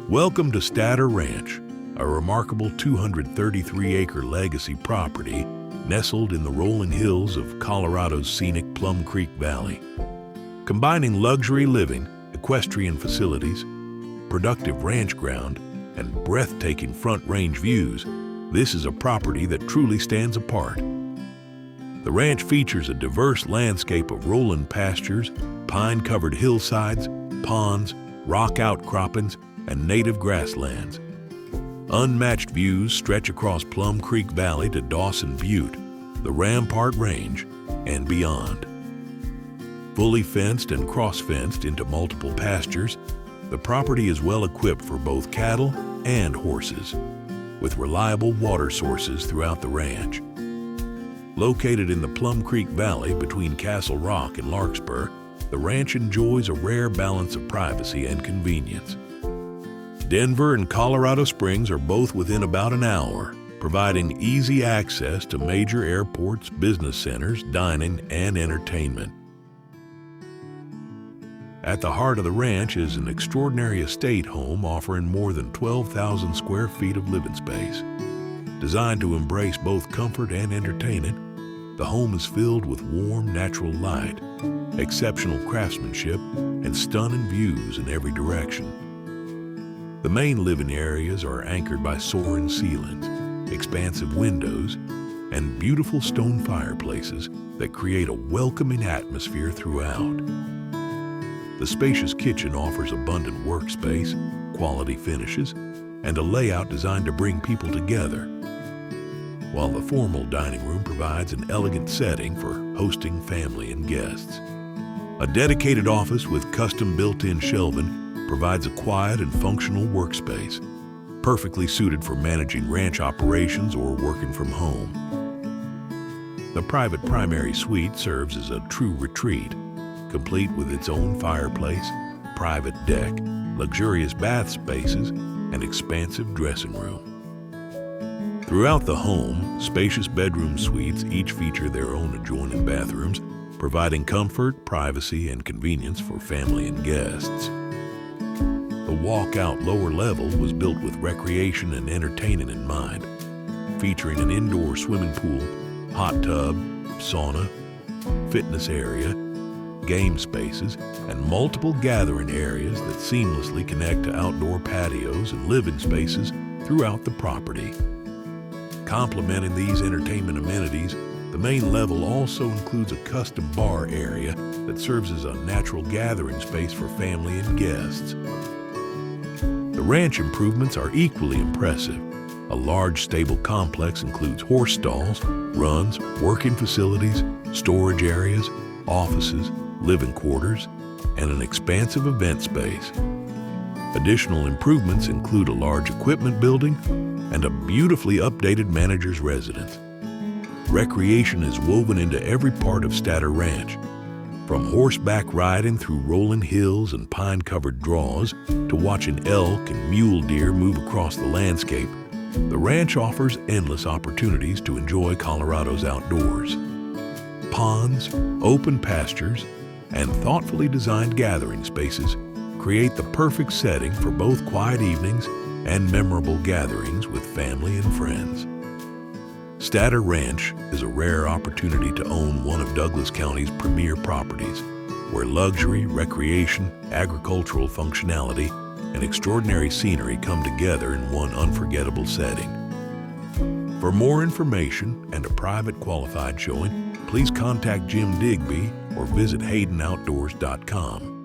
Welcome to Statter Ranch, a remarkable 233-acre legacy property nestled in the rolling hills of Colorado's scenic Plum Creek Valley. Combining luxury living, equestrian facilities, productive ranch ground, and breathtaking front range views, this is a property that truly stands apart. The ranch features a diverse landscape of rolling pastures, pine-covered hillsides, ponds, rock outcroppings, and native grasslands. Unmatched views stretch across Plum Creek Valley to Dawson Butte, the Rampart Range, and beyond. Fully fenced and cross-fenced into multiple pastures, the property is well equipped for both cattle and horses, with reliable water sources throughout the ranch. Located in the Plum Creek Valley between Castle Rock and Larkspur, the ranch enjoys a rare balance of privacy and convenience. Denver and Colorado Springs are both within about an hour, providing easy access to major airports, business centers, dining, and entertainment. At the heart of the ranch is an extraordinary estate home offering more than 12,000 square feet of living space. Designed to embrace both comfort and entertainment, the home is filled with warm, natural light, exceptional craftsmanship, and stunning views in every direction. The main living areas are anchored by soaring ceilings, expansive windows, and beautiful stone fireplaces that create a welcoming atmosphere throughout. The spacious kitchen offers abundant workspace, quality finishes, and a layout designed to bring people together, while the formal dining room provides an elegant setting for hosting family and guests. A dedicated office with custom built-in shelving provides a quiet and functional workspace, perfectly suited for managing ranch operations or working from home. The private primary suite serves as a true retreat, complete with its own fireplace, private deck, luxurious bath spaces, and expansive dressing room. Throughout the home, spacious bedroom suites each feature their own adjoining bathrooms, providing comfort, privacy, and convenience for family and guests. The walkout lower level was built with recreation and entertaining in mind, featuring an indoor swimming pool, hot tub, sauna, fitness area, game spaces, and multiple gathering areas that seamlessly connect to outdoor patios and living spaces throughout the property. Complementing these entertainment amenities, the main level also includes a custom bar area that serves as a natural gathering space for family and guests. The ranch improvements are equally impressive. A large stable complex includes horse stalls, runs, working facilities, storage areas, offices, living quarters, and an expansive event space. Additional improvements include a large equipment building and a beautifully updated manager's residence. Recreation is woven into every part of Statter Ranch, from horseback riding through rolling hills and pine-covered draws to watching elk and mule deer move across the landscape. The ranch offers endless opportunities to enjoy Colorado's outdoors. Ponds, open pastures, and thoughtfully designed gathering spaces create the perfect setting for both quiet evenings and memorable gatherings with family and friends. Statter Ranch is a rare opportunity to own one of Douglas County's premier properties, where luxury, recreation, agricultural functionality, and extraordinary scenery come together in one unforgettable setting. For more information and a private qualified showing, please contact Jim Digby or visit HaydenOutdoors.com.